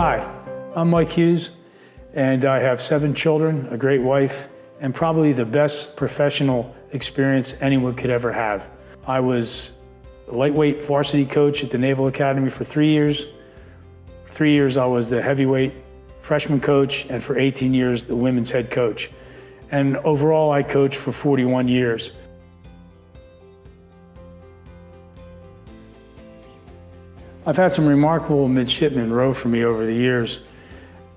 Hi, I'm Mike Hughes, and I have 7 children, a great wife, and probably the best professional experience anyone could ever have. I was a lightweight varsity coach at the Naval Academy for 3 years. 3 years I was the heavyweight freshman coach, and for 18 years the women's head coach. And overall I coached for 41 years. I've had some remarkable midshipmen row for me over the years.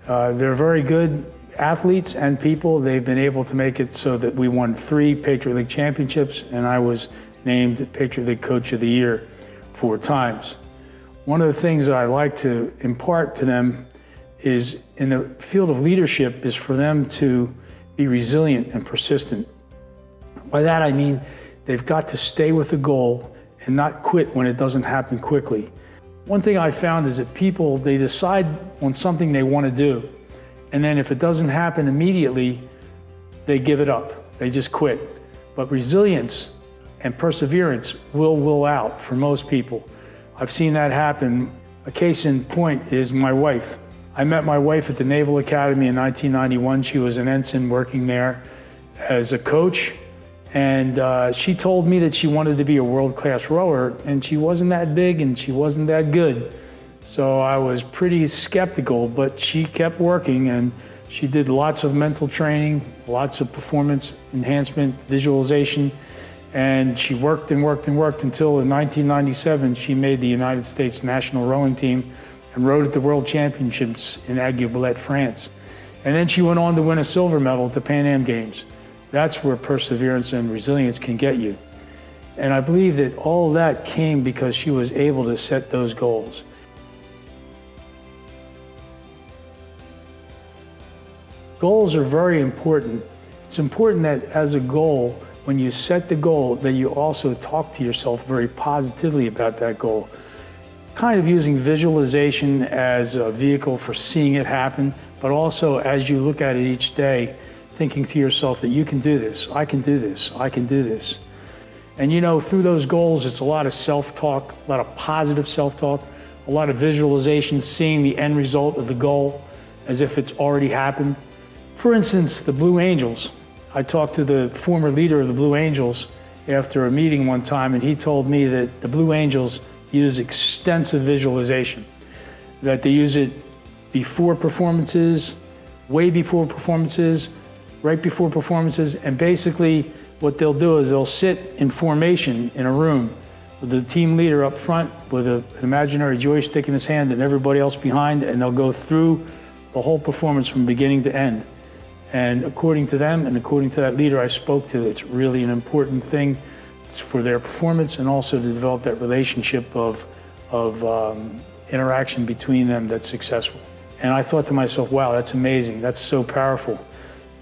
They're very good athletes and people. They've been able to make it so that we won 3 Patriot League championships, and I was named Patriot League Coach of the Year 4 times. One of the things that I like to impart to them is, in the field of leadership, is for them to be resilient and persistent. By that I mean they've got to stay with the goal and not quit when it doesn't happen quickly. One thing I found is that people, they decide on something they want to do, and then if it doesn't happen immediately, they give it up, they just quit. But resilience and perseverance will out for most people. I've seen that happen. A case in point is my wife. I met my wife at the Naval Academy in 1991. She was an ensign working there as a coach. And she told me that she wanted to be a world-class rower, and she wasn't that big and she wasn't that good. So I was pretty skeptical, but she kept working, and she did lots of mental training, lots of performance enhancement, visualization, and she worked and worked and worked until in 1997 she made the United States national rowing team and rowed at the World Championships in Aiguebelette, France. And then she went on to win a silver medal at the Pan Am Games. That's where perseverance and resilience can get you. And I believe that all of that came because she was able to set those goals. Goals are very important. It's important that as a goal, when you set the goal, that you also talk to yourself very positively about that goal. Kind of using visualization as a vehicle for seeing it happen, but also as you look at it each day, thinking to yourself that you can do this, I can do this, I can do this. And you know, through those goals, it's a lot of self-talk, a lot of positive self-talk, a lot of visualization, seeing the end result of the goal as if it's already happened. For instance, the Blue Angels. I talked to the former leader of the Blue Angels after a meeting one time, and he told me that the Blue Angels use extensive visualization, that they use it before performances, way before performances, right before performances, and basically what they'll do is they'll sit in formation in a room with the team leader up front with an imaginary joystick in his hand and everybody else behind, and they'll go through the whole performance from beginning to end. And according to them and according to that leader I spoke to, it's really an important thing for their performance and also to develop that relationship of interaction between them that's successful. And I thought to myself, wow, that's amazing, that's so powerful.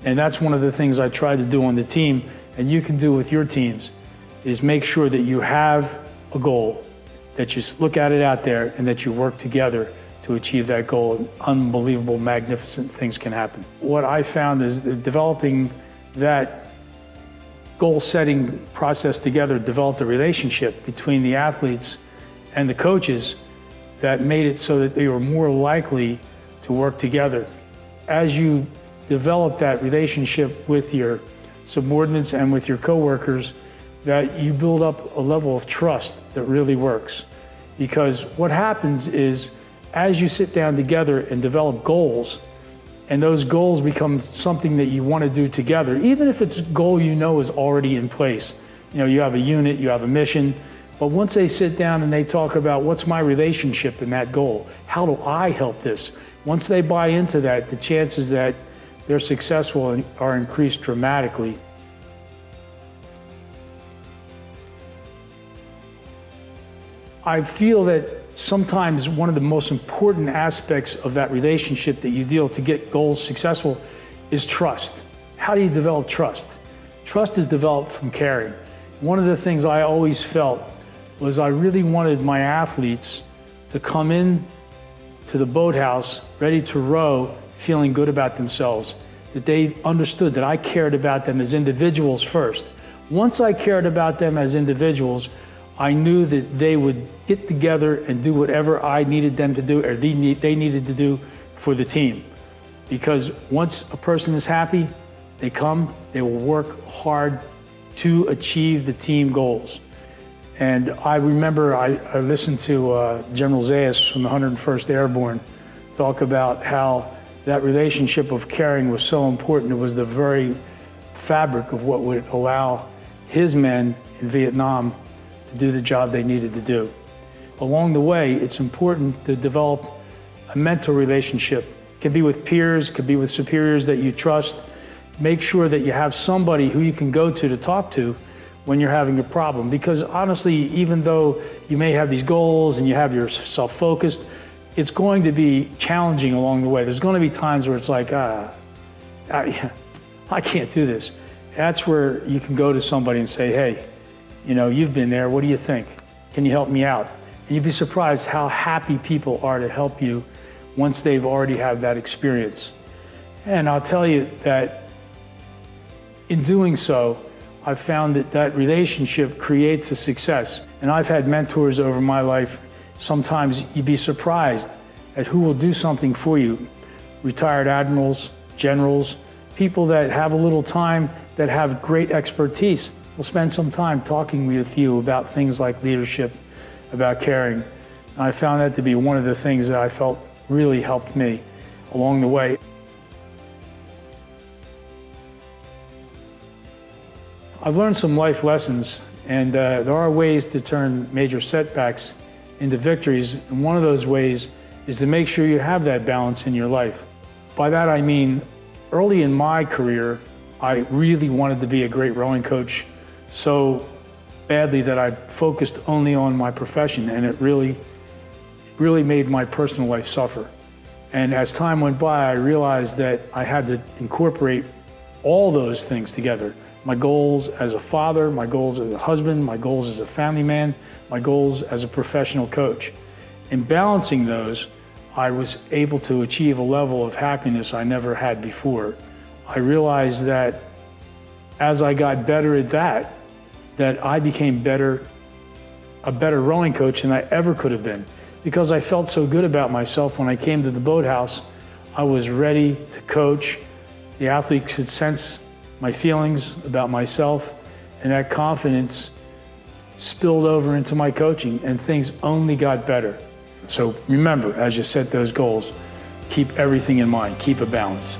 And that's one of the things I try to do on the team, and you can do with your teams, is make sure that you have a goal, that you look at it out there, and that you work together to achieve that goal, and unbelievable, magnificent things can happen. What I found is that developing that goal-setting process together developed a relationship between the athletes and the coaches that made it so that they were more likely to work together. As you develop that relationship with your subordinates and with your coworkers, that you build up a level of trust that really works. Because what happens is, as you sit down together and develop goals, and those goals become something that you want to do together, even if it's a goal you know is already in place. You know, you have a unit, you have a mission, but once they sit down and they talk about what's my relationship in that goal, how do I help this? Once they buy into that, the chances that they're successful are increased dramatically. I feel that sometimes one of the most important aspects of that relationship that you deal to get goals successful is trust. How do you develop trust? Trust is developed from caring. One of the things I always felt was I really wanted my athletes to come in to the boathouse ready to row, feeling good about themselves, that they understood that I cared about them as individuals first. Once I cared about them as individuals, I knew that they would get together and do whatever I needed them to do or they needed to do for the team. Because once a person is happy, they come, they will work hard to achieve the team goals. And I remember I listened to General Zayas from the 101st Airborne talk about how that relationship of caring was so important. It was the very fabric of what would allow his men in Vietnam to do the job they needed to do. Along the way, it's important to develop a mentor relationship. It could be with peers, it could be with superiors that you trust. Make sure that you have somebody who you can go to talk to when you're having a problem. Because honestly, even though you may have these goals and you have yourself focused, it's going to be challenging along the way. There's going to be times where it's like, I can't do this. That's where you can go to somebody and say, hey, you know, you've been there, what do you think? Can you help me out? And you'd be surprised how happy people are to help you once they've already had that experience. And I'll tell you that in doing so, I've found that that relationship creates a success. And I've had mentors over my life. Sometimes you'd be surprised at who will do something for you. Retired admirals, generals, people that have a little time, that have great expertise, will spend some time talking with you about things like leadership, about caring. And I found that to be one of the things that I felt really helped me along the way. I've learned some life lessons, and there are ways to turn major setbacks into victories, and one of those ways is to make sure you have that balance in your life. By that I mean, early in my career, I really wanted to be a great rowing coach so badly that I focused only on my profession, and it really made my personal life suffer. And as time went by, I realized that I had to incorporate all those things together. My goals as a father, my goals as a husband, my goals as a family man, my goals as a professional coach. In balancing those, I was able to achieve a level of happiness I never had before. I realized that as I got better at that I became a better rowing coach than I ever could have been. Because I felt so good about myself when I came to the boathouse, I was ready to coach. The athletes could sense my feelings about myself, and that confidence spilled over into my coaching, and things only got better. So remember, as you set those goals, keep everything in mind, keep a balance.